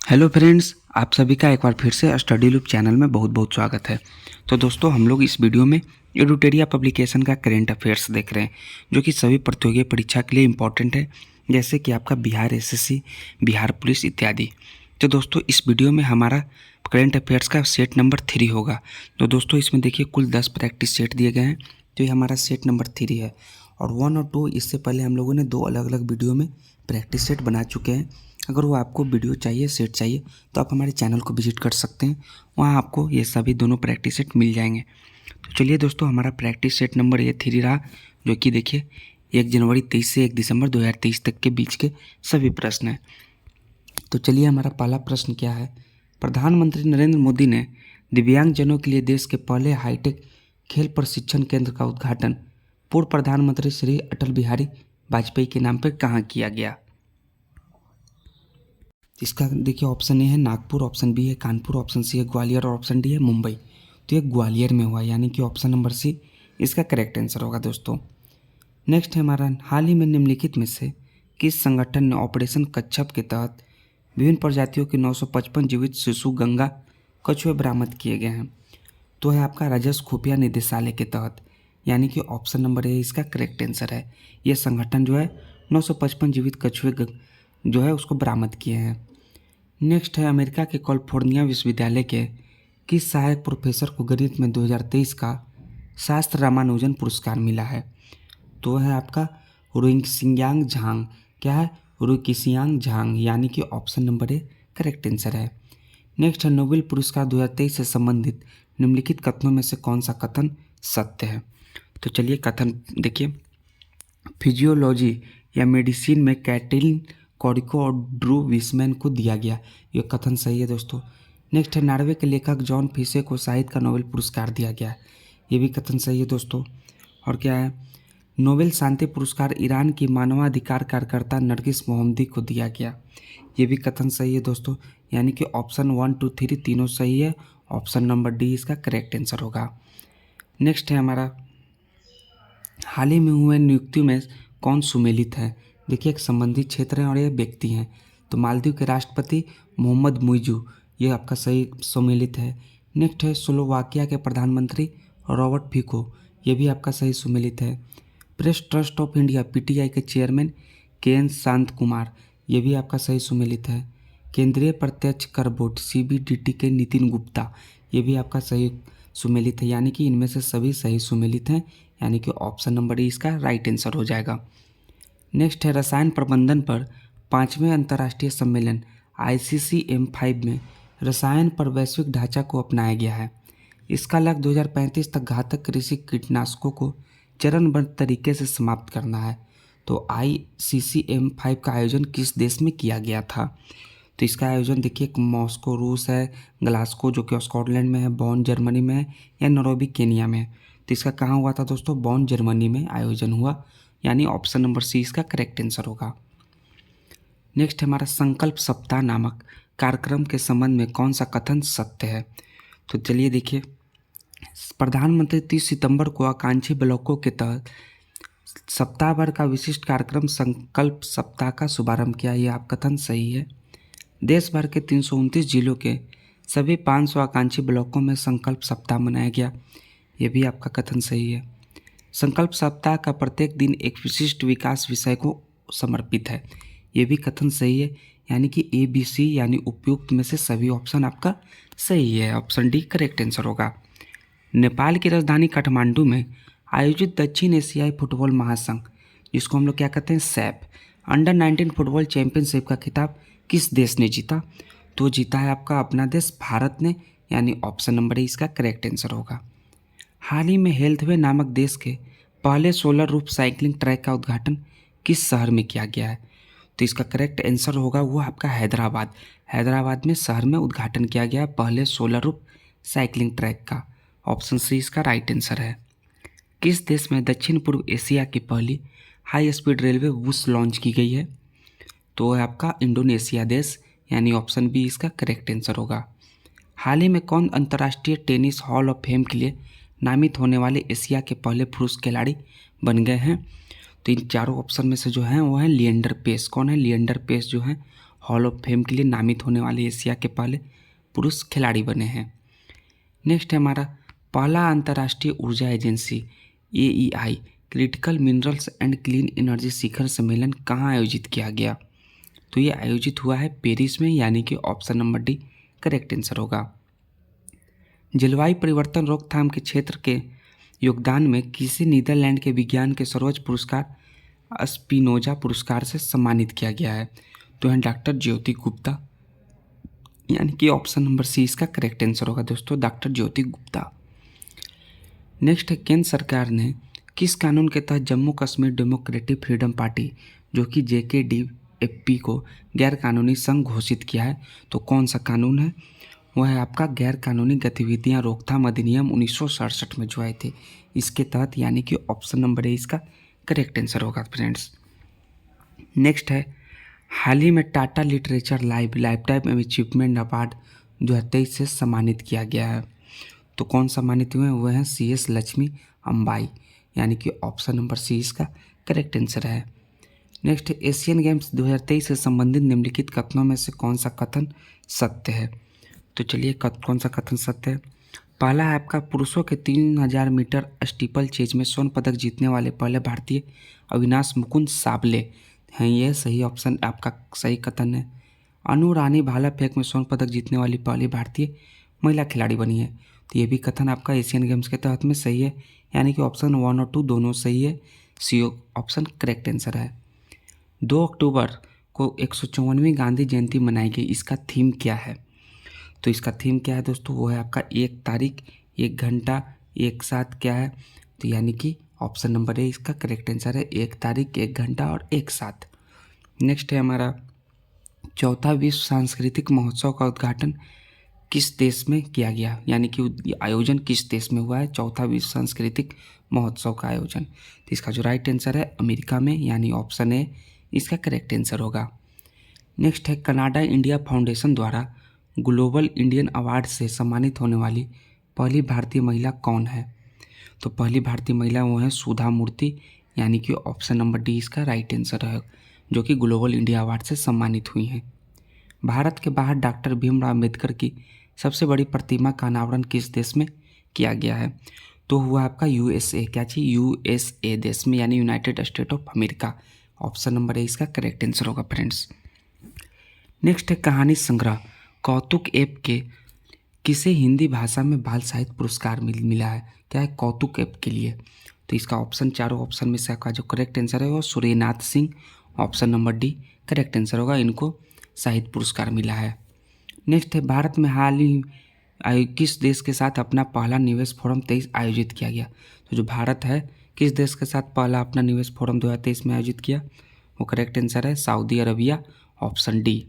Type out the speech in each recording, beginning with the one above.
Hello friends, आप सभी का एक बार फिर से स्टडी लूप चैनल में बहुत बहुत स्वागत है। तो दोस्तों, हम लोग इस वीडियो में एडुटेरिया पब्लिकेशन का करेंट अफेयर्स देख रहे हैं, जो कि सभी प्रतियोगी परीक्षा के लिए इम्पोर्टेंट है, जैसे कि आपका बिहार एसएससी, बिहार पुलिस इत्यादि। तो दोस्तों, इस वीडियो में हमारा करेंट अफेयर्स का सेट नंबर 3 होगा। तो दोस्तों, इसमें देखिए कुल 10 प्रैक्टिस सेट दिए गए हैं, तो ये हमारा सेट नंबर 3 है। और 1 और 2 इससे पहले हम लोगों ने 2 अलग अलग वीडियो में प्रैक्टिस सेट बना चुके हैं। अगर वो आपको वीडियो चाहिए, सेट चाहिए, तो आप हमारे चैनल को विजिट कर सकते हैं, वहाँ आपको ये सभी दोनों प्रैक्टिस सेट मिल जाएंगे। तो चलिए दोस्तों, हमारा प्रैक्टिस सेट नंबर ये 3 रहा, जो कि देखिए 1 जनवरी 23 से 1 दिसंबर 2023 तक के बीच के सभी प्रश्न हैं। तो चलिए, हमारा पहला प्रश्न क्या है। प्रधानमंत्री नरेंद्र मोदी ने दिव्यांगजनों के लिए देश के पहले हाईटेक खेल प्रशिक्षण केंद्र का उद्घाटन पूर्व प्रधानमंत्री श्री अटल बिहारी वाजपेयी के नाम पर कहाँ किया गया। इसका देखिए ऑप्शन ए है नागपुर, ऑप्शन बी है कानपुर, ऑप्शन सी है ग्वालियर और ऑप्शन डी है मुंबई। तो ये ग्वालियर में हुआ, यानी कि ऑप्शन नंबर सी इसका करेक्ट आंसर होगा दोस्तों। नेक्स्ट है हमारा, हाल ही में निम्नलिखित में से किस संगठन ने ऑपरेशन कच्छप के तहत विभिन्न प्रजातियों के 955 जीवित शिशु गंगा कछुए बरामद किए गए हैं। तो है आपका राजस्व खुफिया निदेशालय के तहत, यानी कि ऑप्शन नंबर ए इसका करेक्ट आंसर है। ये संगठन जो है 955 जीवित कछुए जो है उसको बरामद किए हैं। नेक्स्ट है, अमेरिका के कैलिफोर्निया विश्वविद्यालय के किस सहायक प्रोफेसर को गणित में 2023 का शास्त्र रामानुजन पुरस्कार मिला है। तो है आपका रुइंगसियांग झांग। क्या है? रुइंगसियांग झांग, यानी कि option number A correct answer है। नेक्स्ट है, नोबेल पुरस्कार 2023 से संबंधित निम्नलिखित कथनों में से कौन सा कथन सत्य है। तो चलिए कथन देखिए। फिजियोलॉजी या मेडिसिन में कैटलिन कॉरिको और ड्रू विसमैन को दिया गया, ये कथन सही है दोस्तों। नेक्स्ट है, नॉर्वे के लेखक जॉन फिशे को साहित्य का नोबेल पुरस्कार दिया गया है, ये भी कथन सही है दोस्तों। और क्या है, नोबेल शांति पुरस्कार ईरान की मानवाधिकार कार्यकर्ता नरगिस मोहम्मदी को दिया गया, ये भी कथन सही है दोस्तों। यानी कि ऑप्शन 1, 2, 3 तीनों सही है, ऑप्शन नंबर डी इसका करेक्ट आंसर होगा। नेक्स्ट है हमारा, हाल ही में हुए नियुक्तियों में कौन सुमेलित है। देखिए, एक संबंधित क्षेत्र है और ये व्यक्ति हैं। तो मालदीव के राष्ट्रपति मोहम्मद मुइजू, ये आपका सही सुमेलित है। नेक्स्ट है, स्लोवाकिया के प्रधानमंत्री रॉबर्ट फिको, ये भी आपका सही सुमेलित है। Press trust of India PTI के चेयरमैन के.एन. शांत कुमार, ये भी आपका सही सुमेलित है। केंद्रीय प्रत्यक्ष कर बोर्ड सीबीडीटी के नितिन गुप्ता, ये भी आपका सही सुमेलित है। यानी कि इनमें से सभी सही सुमेलित हैं, यानी कि ऑप्शन नंबर डी इसका राइट आंसर हो जाएगा। नेक्स्ट है, रसायन प्रबंधन पर 5वें अंतर्राष्ट्रीय सम्मेलन ICCM5 में रसायन पर वैश्विक ढांचा को अपनाया गया है। इसका लक्ष्य 2035 तक घातक कृषि कीटनाशकों को चरणबद्ध तरीके से समाप्त करना है। तो ICCM5 का आयोजन किस देश में किया गया था। तो इसका आयोजन देखिए, मॉस्को रूस है, ग्लासगो जो कि स्कॉटलैंड में है, बॉन जर्मनी में है, या नैरोबी केनिया में। तो इसका कहाँ हुआ था दोस्तों, बॉन जर्मनी में आयोजन हुआ, यानी ऑप्शन नंबर सी इसका करेक्ट आंसर होगा। नेक्स्ट हमारा, संकल्प सप्ताह नामक कार्यक्रम के संबंध में कौन सा कथन सत्य है। तो चलिए देखिए, प्रधानमंत्री 30 सितंबर को आकांक्षी ब्लॉकों के तहत सप्ताह भर का विशिष्ट कार्यक्रम संकल्प सप्ताह का शुभारंभ किया, यह आप कथन सही है। देश भर के 329 जिलों के सभी 500 आकांक्षी ब्लॉकों में संकल्प सप्ताह मनाया गया, यह भी आपका कथन सही है। संकल्प सप्ताह का प्रत्येक दिन एक विशिष्ट विकास विषय को समर्पित है, ये भी कथन सही है। यानी कि ABC यानी उपयुक्त में से सभी ऑप्शन आपका सही है, ऑप्शन डी करेक्ट आंसर होगा। नेपाल की राजधानी काठमांडू में आयोजित दक्षिण एशियाई फुटबॉल महासंघ, जिसको हम लोग क्या कहते हैं सैफ, अंडर-19 फुटबॉल चैंपियनशिप का खिताब किस देश ने जीता। तो जीता है आपका अपना देश भारत ने, यानी ऑप्शन नंबर ए इसका करेक्ट आंसर होगा। हाल ही में हेल्थवे नामक देश के पहले सोलर रूफ साइकिलिंग ट्रैक का उद्घाटन किस शहर में किया गया है। तो इसका करेक्ट आंसर होगा वो आपका हैदराबाद। हैदराबाद में शहर में उद्घाटन किया गया पहले सोलर रूफ साइकिलिंग ट्रैक का, ऑप्शन सी इसका राइट आंसर है। किस देश में दक्षिण पूर्व एशिया की पहली high speed railway whoosh launch की गई है। तो है आपका इंडोनेशिया देश, यानी ऑप्शन बी इसका करेक्ट आंसर होगा। हाल ही में कौन अंतर्राष्ट्रीय टेनिस हॉल ऑफ फेम के लिए नामित होने वाले एशिया के पहले पुरुष खिलाड़ी बन गए हैं। तो इन चारों ऑप्शन में से जो हैं वो है लिएंडर पेस। कौन है? लिएंडर पेस जो है हॉल ऑफ फेम के लिए नामित होने वाले एशिया के पहले पुरुष खिलाड़ी बने हैं। नेक्स्ट है हमारा पहला अंतर्राष्ट्रीय ऊर्जा agency AEI critical minerals and clean energy शिखर सम्मेलन कहाँ आयोजित किया गया? तो ये आयोजित हुआ है पेरिस में, यानी कि option number D correct answer होगा। जलवायु परिवर्तन रोकथाम के क्षेत्र के योगदान में किसी नीदरलैंड के विज्ञान के सर्वोच्च पुरस्कार स्पिनोजा पुरस्कार से सम्मानित किया गया है? तो है डॉक्टर ज्योति गुप्ता, यानी कि ऑप्शन नंबर सी इसका करेक्ट आंसर होगा दोस्तों, डॉक्टर ज्योति गुप्ता। नेक्स्ट है केंद्र सरकार ने किस कानून के तहत Jammu Kashmir democratic freedom party जो कि JKDFP को गैर कानूनी संघ घोषित किया है? तो कौन सा कानून है? वह है आपका गैर कानूनी गतिविधियां रोकथाम अधिनियम 1967 में जो आए थे, इसके तहत, यानी कि ऑप्शन नंबर ए इसका करेक्ट आंसर होगा फ्रेंड्स। नेक्स्ट है हाल ही में Tata literature life time achievement award 2023 से सम्मानित किया गया है। तो कौन सम्मानित हुए हैं? वह हैं CS लक्ष्मी अम्बाई, यानी कि ऑप्शन नंबर सी इसका करेक्ट आंसर है। नेक्स्ट एशियन गेम्स 2023 से संबंधित निम्नलिखित कथनों में से कौन सा कथन सत्य है? तो चलिए कौन सा कथन सत्य है? पहला है आपका पुरुषों के 3000 मीटर स्टीपल चेज में स्वर्ण पदक जीतने वाले पहले भारतीय अविनाश मुकुंद साबले हैं, ये सही ऑप्शन आपका सही कथन है। अनु रानी भाला फेंक में स्वर्ण पदक जीतने वाली पहली भारतीय महिला खिलाड़ी बनी है, तो ये भी कथन आपका एशियन गेम्स के तहत में सही है, यानी कि ऑप्शन 1 और 2 दोनों सही है, सी ऑप्शन करेक्ट आंसर है। 2 अक्टूबर को 154वीं गांधी जयंती मनाई गई, इसका थीम क्या है? तो इसका थीम क्या है दोस्तों? वो है आपका 1 तारीख 1 घंटा एक साथ क्या है? तो यानी कि ऑप्शन नंबर ए इसका करेक्ट आंसर है, 1 तारीख 1 घंटा और एक साथ। नेक्स्ट है हमारा चौथा विश्व सांस्कृतिक महोत्सव का उद्घाटन किस देश में किया गया, यानी कि आयोजन किस देश में हुआ है? चौथा विश्व सांस्कृतिक महोत्सव का आयोजन, तो इसका जो राइट आंसर है अमेरिका में, यानी ऑप्शन ए इसका करेक्ट आंसर होगा। नेक्स्ट है कनाडा इंडिया फाउंडेशन द्वारा ग्लोबल इंडियन अवार्ड से सम्मानित होने वाली पहली भारतीय महिला कौन है? तो पहली भारतीय महिला वो है सुधा मूर्ति, यानी कि ऑप्शन नंबर डी इसका राइट आंसर है, जो कि ग्लोबल इंडिया अवार्ड से सम्मानित हुई हैं। भारत के बाहर डॉक्टर भीमराव अम्बेडकर की सबसे बड़ी प्रतिमा का अनावरण किस देश में किया गया है? तो हुआ आपका USA, क्या चीज? USA देश में, यानी United state of America, option number A इसका करेक्ट आंसर होगा फ्रेंड्स। नेक्स्ट है कहानी संग्रह कौतुक ऐप के किसे हिंदी भाषा में बाल साहित्य पुरस्कार मिला है? क्या है? कौतुक ऐप के लिए। तो इसका ऑप्शन चारों ऑप्शन में से आपका जो करेक्ट आंसर है वो Suryanath Singh, option number D correct answer होगा, इनको साहित्य पुरस्कार मिला है। नेक्स्ट है भारत में हाल ही किस देश के साथ अपना पहला निवेश फोरम 23 आयोजित किया गया? तो जो भारत है किस देश के साथ पहला अपना निवेश फोरम 2023 में आयोजित किया? वो करेक्ट आंसर है सऊदी अरबिया, ऑप्शन डी।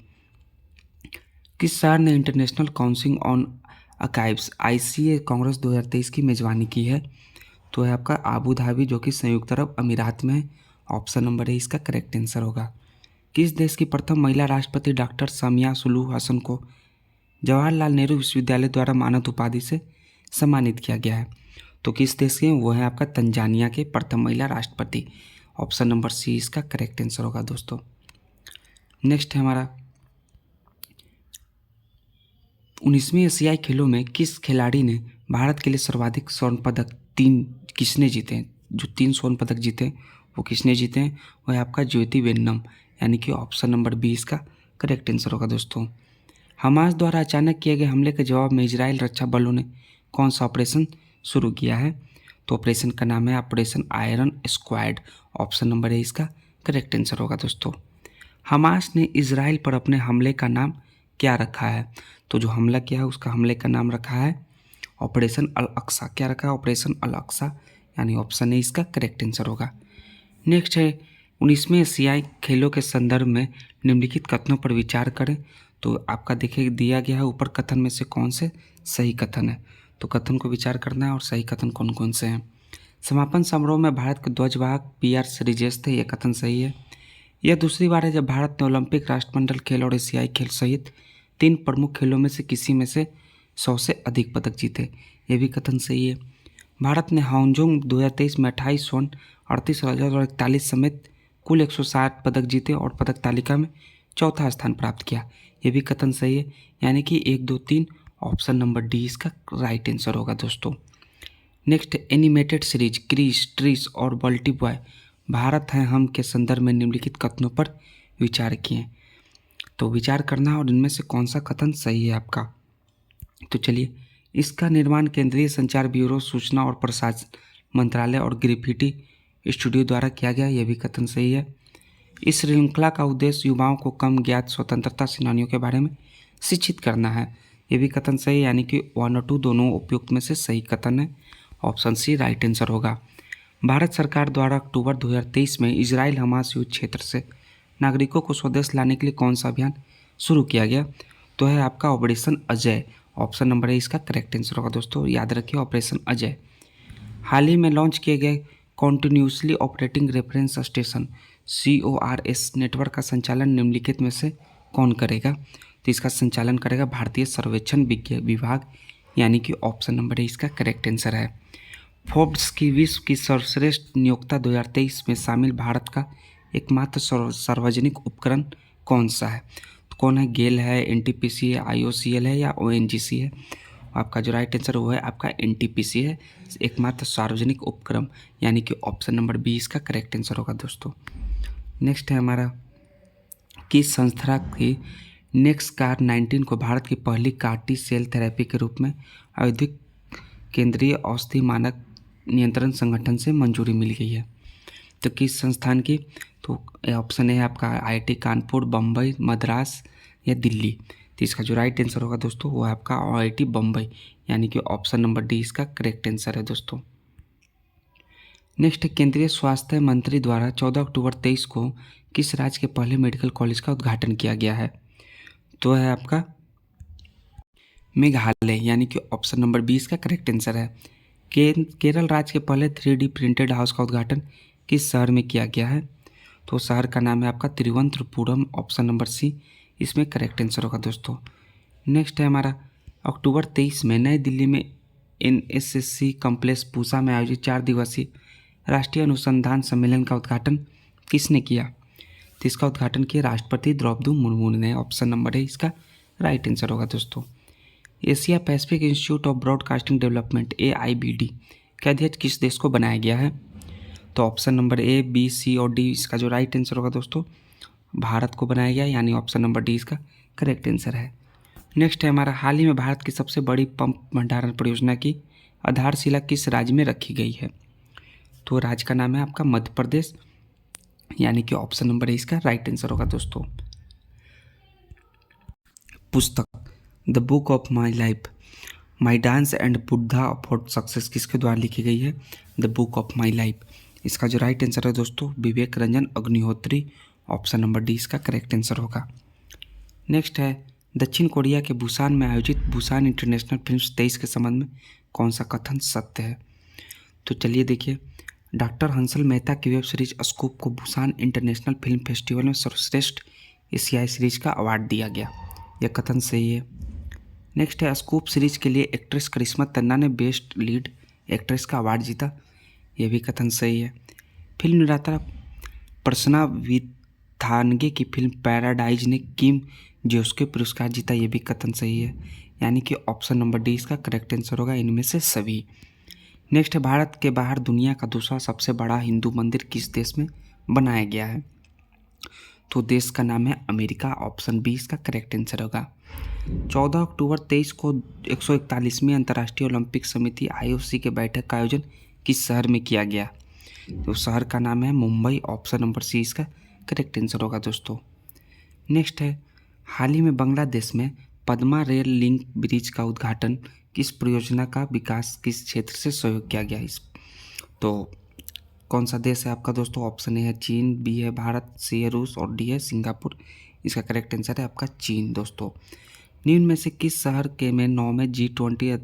किस शहर ने international council on archives ICA Congress 2023 की मेजबानी की है? तो है आपका आबू धाबी, जो कि संयुक्त अरब अमीरात में है, ऑप्शन नंबर ए इसका करेक्ट आंसर होगा। किस देश की प्रथम महिला राष्ट्रपति डॉक्टर सामिया सुलूह हसन को जवाहरलाल नेहरू विश्वविद्यालय द्वारा मानद उपाधि से सम्मानित किया गया है? तो किस देश के? वो है आपका तंजानिया के प्रथम महिला राष्ट्रपति, ऑप्शन नंबर सी इसका करेक्ट आंसर होगा दोस्तों। नेक्स्ट है हमारा 19वीं एशियाई खेलों में किस खिलाड़ी ने भारत के लिए सर्वाधिक स्वर्ण पदक किसने जीते हैं? जो 3 स्वर्ण पदक जीते हैं वो किसने जीते हैं? वो है आपका ज्योति वेन्नम, यानी कि ऑप्शन नंबर बी इसका करेक्ट आंसर होगा दोस्तों। हमास द्वारा अचानक किए गए हमले के जवाब में इजराइल रक्षा बलों ने कौन सा ऑपरेशन शुरू किया है? तो ऑपरेशन का नाम है operation iron squad, option number A इसका करेक्ट आंसर होगा दोस्तों। हमास ने इजराइल पर अपने हमले का नाम क्या रखा है? तो जो हमला किया है उसका हमले का नाम रखा है ऑपरेशन अल अक्सा। क्या रखा है? ऑपरेशन अल अक्सा, यानी ऑप्शन ए इसका करेक्ट आंसर होगा। नेक्स्ट है 19वीं एशियाई खेलों के संदर्भ में निम्नलिखित कथनों पर विचार करें। तो आपका देखिए दिया गया है ऊपर कथन में से कौन से सही कथन है, तो कथन को विचार करना है और सही कथन कौन कौन से हैं। समापन समारोह में भारत के ध्वजवाहक PR श्रीजेश थे, यह कथन सही है। यह दूसरी बार है जब भारत ने ओलंपिक राष्ट्रमंडल खेल और एशियाई खेल सहित 3 प्रमुख खेलों में से किसी में से 100 से अधिक पदक जीते, यह भी कथन सही है। भारत ने हांगजोंग 2023 में 28 स्वर्ण 38 रजत और 41 समेत कुल 160 पदक जीते और पदक तालिका में चौथा स्थान प्राप्त किया। ये भी कथन सही है, यानी कि 1, 2, 3 ऑप्शन नंबर डी इसका राइट आंसर होगा दोस्तों। Next, animated series Krish, Trish और बल्टी बॉय भारत है हम के संदर्भ में निम्नलिखित कथनों पर विचार किए। तो विचार करना है और इनमें से कौन सा कथन सही है आपका। तो चलिए, इसका निर्माण केंद्रीय संचार ब्यूरो, सूचना और प्रसारण मंत्रालय और ग्रिफिटी स्टूडियो द्वारा किया गया। यह भी कथन सही है। इस श्रृंखला का उद्देश्य युवाओं को कम ज्ञात स्वतंत्रता सेनानियों के बारे में शिक्षित करना है। यह भी कथन सही है, यानी कि 1 और 2 दोनों उपयुक्त में से सही कथन है। ऑप्शन सी राइट आंसर होगा। भारत सरकार द्वारा अक्टूबर 2023 में इजराइल हमास युद्ध क्षेत्र से नागरिकों को स्वदेश लाने के लिए कौन सा अभियान शुरू किया गया? तो है आपका operation Ajay. Option number A इसका करेक्ट आंसर होगा दोस्तों, याद रखिए ऑपरेशन अजय। हाल ही में लॉन्च किए गए continuously operating reference station CORS network का संचालन निम्नलिखित में से कौन करेगा? तो इसका संचालन करेगा भारतीय सर्वेक्षण विभाग, यानी कि ऑप्शन नंबर ए इसका करेक्ट आंसर है। फोर्ब्स की विश्व की सर्वश्रेष्ठ नियोक्ता 2023 में शामिल भारत का एकमात्र सार्वजनिक उपकरण कौन सा है? तो कौन है? गेल है, NTPC है, IOCL है या ONGC है? आपका जो राइट आंसर वो है आपका NTPC है, एकमात्र सार्वजनिक उपक्रम, यानी कि ऑप्शन नंबर बी इसका करेक्ट आंसर होगा दोस्तों। नेक्स्ट है हमारा, किस संस्था की नेक्सकार 19 को भारत की पहली CAR-T सेल थेरेपी के रूप में औद्योगिक केंद्रीय औषधि मानक नियंत्रण संगठन से मंजूरी मिल गई है? तो किस संस्थान की? तो ऑप्शन है आपका IIT कानपुर, बम्बई, मद्रास या दिल्ली। तो इसका जो राइट आंसर होगा दोस्तों वो है आपका IIT बम्बई, यानी कि ऑप्शन नंबर डी इसका करेक्ट आंसर है दोस्तों। नेक्स्ट, केंद्रीय स्वास्थ्य मंत्री द्वारा 14 अक्टूबर 23 को किस राज्य के पहले मेडिकल कॉलेज का उद्घाटन किया गया है? तो है आपका मेघालय, यानी कि ऑप्शन नंबर बी इसका करेक्ट आंसर है। केरल राज्य के पहले 3D प्रिंटेड हाउस का उद्घाटन किस शहर में किया गया है? तो शहर का नाम है आपका तिरुवनंतपुरम, ऑप्शन नंबर सी इसमें करेक्ट आंसर होगा दोस्तों। नेक्स्ट है हमारा, अक्टूबर 23 में नई दिल्ली में NSSC कॉम्प्लेक्स पूसा में आयोजित 4 दिवसीय राष्ट्रीय अनुसंधान सम्मेलन का उद्घाटन किसने किया? तो इसका उद्घाटन किया राष्ट्रपति द्रौपदी मुर्मू ने। ऑप्शन नंबर है इसका राइट आंसर होगा दोस्तों। Asia Pacific institute of broadcasting development AIBD का अध्यक्ष किस देश को बनाया गया है? तो ऑप्शन नंबर ए, बी, सी और डी इसका जो राइट आंसर होगा दोस्तों भारत को बनाया गया, यानी ऑप्शन नंबर डी इसका करेक्ट आंसर है। नेक्स्ट है हमारा, हाल ही में भारत की सबसे बड़ी पंप भंडारण परियोजना की आधारशिला किस राज्य में रखी गई है? तो राज्य का नाम है आपका मध्य प्रदेश, यानी कि ऑप्शन नंबर ए इसका राइट आंसर होगा दोस्तों। पुस्तक the book of my life, my dance and Buddha for success किसके द्वारा लिखी गई है? The book of my life. इसका जो राइट आंसर है दोस्तों Vivek Ranjan Agnihotri, option number D इसका करेक्ट आंसर होगा। नेक्स्ट है, दक्षिण कोरिया के बुसान में आयोजित बुसान इंटरनेशनल फिल्म 23 के संबंध में कौन सा कथन सत्य है? तो चलिए देखिए, डॉक्टर हंसल मेहता की वेब सीरीज स्कूप को बुसान इंटरनेशनल फिल्म फेस्टिवल में सर्वश्रेष्ठ एशियाई सीरीज का अवार्ड दिया गया। यह कथन सही है। नेक्स्ट है, स्कूप सीरीज के लिए एक्ट्रेस करिश्मा तन्ना ने बेस्ट लीड एक्ट्रेस का अवार्ड जीता। यह भी कथन सही है। फिल्म निर्माता प्रसन्ना विथानगे की फिल्म पैराडाइज ने किम जोस्के पुरस्कार जीता। यह भी कथन सही है, यानी कि ऑप्शन नंबर डी इसका करेक्ट आंसर होगा इनमें से सभी। नेक्स्ट है, भारत के बाहर दुनिया का दूसरा सबसे बड़ा हिंदू मंदिर किस देश में बनाया गया है? तो देश का नाम है अमेरिका, ऑप्शन बी इसका करेक्ट आंसर होगा। 14 अक्टूबर 23 को 141वीं अंतर्राष्ट्रीय ओलंपिक समिति IOC के बैठक का आयोजन किस शहर में किया गया? तो शहर का नाम है मुंबई, ऑप्शन नंबर सी इसका करेक्ट आंसर होगा दोस्तों। नेक्स्ट है, हाल ही में बांग्लादेश में पद्मा रेल लिंक ब्रिज का उद्घाटन किस परियोजना का विकास किस क्षेत्र से सहयोग किया गया? इस तो कौन सा देश है आपका दोस्तों? ऑप्शन ए है चीन, बी है भारत, सी है रूस और डी है सिंगापुर। इसका करेक्ट आंसर है आपका चीन दोस्तों। निम्न में से किस शहर के में 9वें G20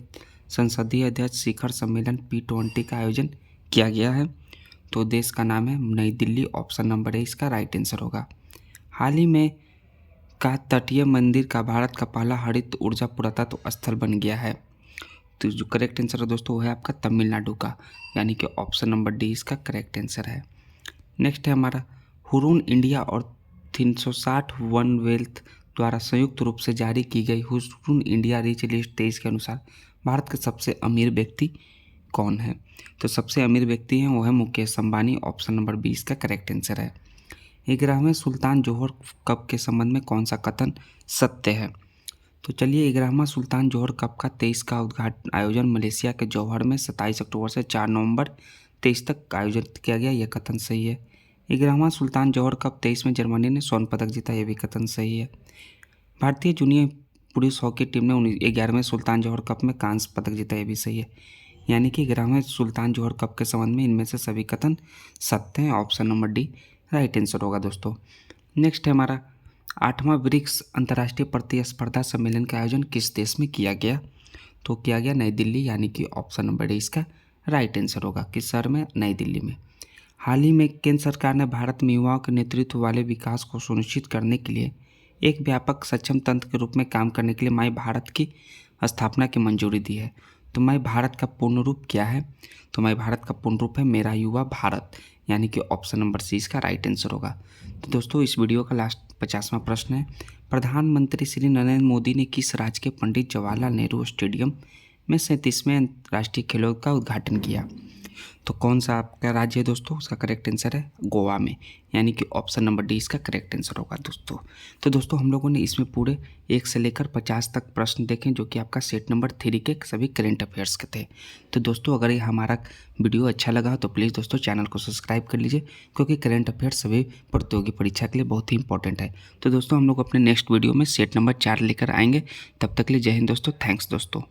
संसदीय अध्यक्ष शिखर सम्मेलन P20 का आयोजन किया गया है? तो देश का नाम है नई दिल्ली, ऑप्शन नंबर ए इसका राइट आंसर होगा। हाल ही में का तटीय मंदिर का भारत का पहला हरित ऊर्जा पुरातत्व स्थल बन गया है। तो जो करेक्ट आंसर है दोस्तों वो है आपका तमिलनाडु का, यानी कि ऑप्शन नंबर डी इसका करेक्ट आंसर है। नेक्स्ट है हमारा, हुरून इंडिया और 360 वन वेल्थ द्वारा संयुक्त रूप से जारी की गई हुस्टन इंडिया रिच लिस्ट 23 के अनुसार भारत के सबसे अमीर व्यक्ति कौन है? तो सबसे अमीर व्यक्ति हैं वो है मुकेश अंबानी। ऑप्शन नंबर 20 का करेक्ट आंसर है। 11वें सुल्तान जोहर कप के संबंध में कौन सा कथन सत्य है? तो चलिए 11वां सुल्तान जोहर कप का 23 का उद्घाटन आयोजन मलेशिया के जौहर में 27 अक्टूबर से 4 नवंबर 23 तक आयोजित किया गया, यह कथन सही है। 11वां सुल्तान जोहर कप 23 में जर्मनी ने स्वर्ण पदक जीता, यह भी कथन सही है। भारतीय जूनियर पुरुष हॉकी टीम ने 11वें सुल्तान जोहर कप में कांस्य पदक जीता, यह भी सही है। यानी कि 11वें सुल्तान जोहर कप के संबंध में इनमें से सभी कथन सत्य हैं। Option number D right answer होगा दोस्तों। नेक्स्ट है हमारा 8वां ब्रिक्स अंतर्राष्ट्रीय प्रतिस्पर्धा सम्मेलन का आयोजन किस देश में किया गया? तो किया गया नई दिल्ली, यानी कि ऑप्शन नंबर डी इसका राइट आंसर होगा। किस शहर में? नई दिल्ली में। हाल ही में केंद्र सरकार ने भारत में युवाओं के नेतृत्व वाले विकास को सुनिश्चित करने के लिए एक व्यापक सक्षम तंत्र के रूप में काम करने के लिए माई भारत की स्थापना की मंजूरी दी है। तो माई भारत का पूर्ण रूप क्या है? तो माई भारत का पूर्ण रूप है मेरा युवा भारत, यानी कि ऑप्शन नंबर सी इसका राइट आंसर होगा। तो दोस्तों इस वीडियो का लास्ट 50वां प्रश्न है, प्रधानमंत्री श्री नरेंद्र मोदी ने किस राज्य के पंडित जवाहरलाल नेहरू स्टेडियम में 37वें अंतर्राष्ट्रीय खेलों का उद्घाटन किया? तो कौन सा आपका राज्य है दोस्तों? उसका करेक्ट आंसर है गोवा में, यानी कि ऑप्शन नंबर डी इसका करेक्ट आंसर होगा दोस्तों। तो दोस्तों हम लोगों ने इसमें पूरे 1 से लेकर 50 तक प्रश्न देखे जो कि आपका सेट नंबर 3 के सभी करेंट अफेयर्स के थे। तो दोस्तों अगर ये हमारा वीडियो अच्छा लगा तो प्लीज़ दोस्तों चैनल को सब्सक्राइब कर लीजिए, क्योंकि करेंट अफेयर्स सभी प्रतियोगी परीक्षा के लिए बहुत ही इंपॉर्टेंट है। तो दोस्तों हम लोग अपने नेक्स्ट वीडियो में सेट नंबर 4 लेकर आएंगे। तब तक के लिए जय हिंद दोस्तों, थैंक्स दोस्तों।